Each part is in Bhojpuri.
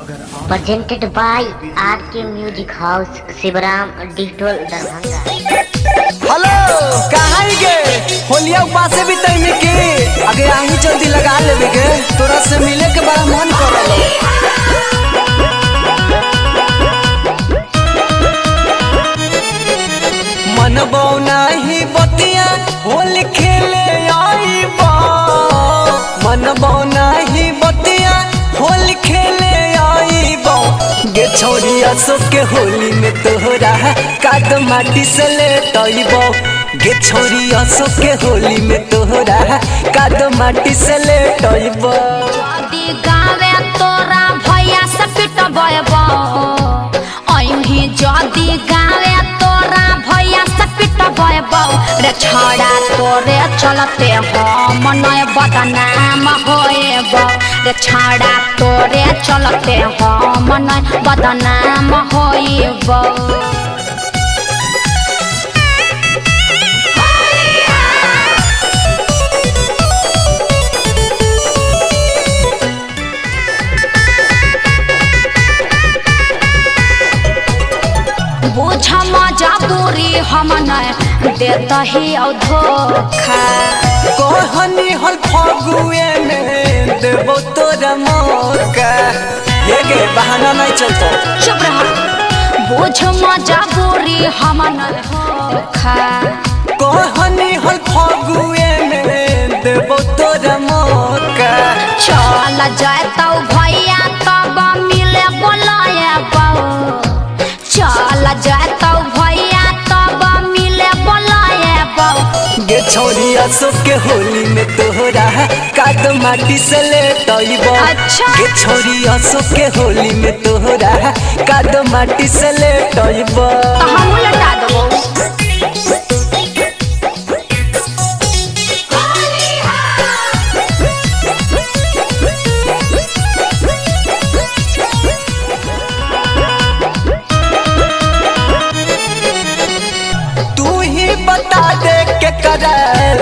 Presented by R K music house Shivram digital Darbhanga. Hello कहाँ गे होलिया पासे भी तैमे के आगे आही जल्दी लगा लेवे गे तोरा से मिले के बड़ा मन करल। मन बौना ही बतिया होली खेले आईबा, मन बौना ही बतिया होली खेले आईबा गे छोरिया सबके होली में तोहरा काद माटी से लेटइबो गे छोरिया सबके होली में तोहरा काद माटी से लेटइबो। जदी गावे तोरा भैया से पिटबो अइही जदी गावे तोरा भैया से पिटबो रे छड़ा तोरे चलते हम नय बदनाम होएबो रे छड़ा तोरे चलते हम नय बदनाम होएबो। बुझ मजबूरी हम न देता ही धोखा कहनी हल फगुए में देबो तोरा मौका ये गे बहाना नहीं चलता। चुप रह बुझ मजबूरी हम न धोखा कहनी हल फगुए में देबो तोरा मौका चल जाता भैया तब मिले बोलाएबो चल जाता भैया तब मिले बोलाएबो गे छोरिया सबके होली में तोहरा काद माटी से लेटइबो। अच्छा। गे छोरिया सबके होली में तोहरा काद माटी से लेटइबो। तो हम लटा देबो। बता दे के करे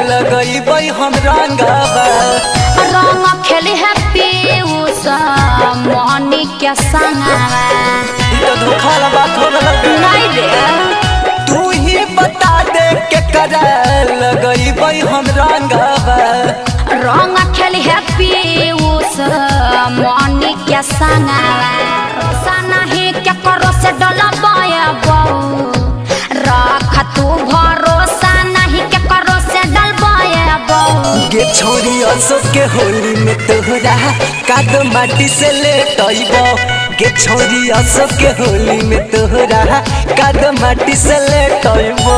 लगइबै हम रंगवा रंग खेली है पीयूष मोहनी के संगवा ई तो धोखा वाला बात हो गल नहीं रे तू ही बता दे के करे लगइबै हम रंगवा रंग खेली है पीयूष मोहनी के संगवा सना ही के करो से डलबाएबो रख तू भरोसा नहीं के करो से डलबाएबो गे छोरिया सबके होली में तोहरा काद माटी से लेटइबो गे छोरिया सबके होली में तोहरा काद माटी से लेटइबो।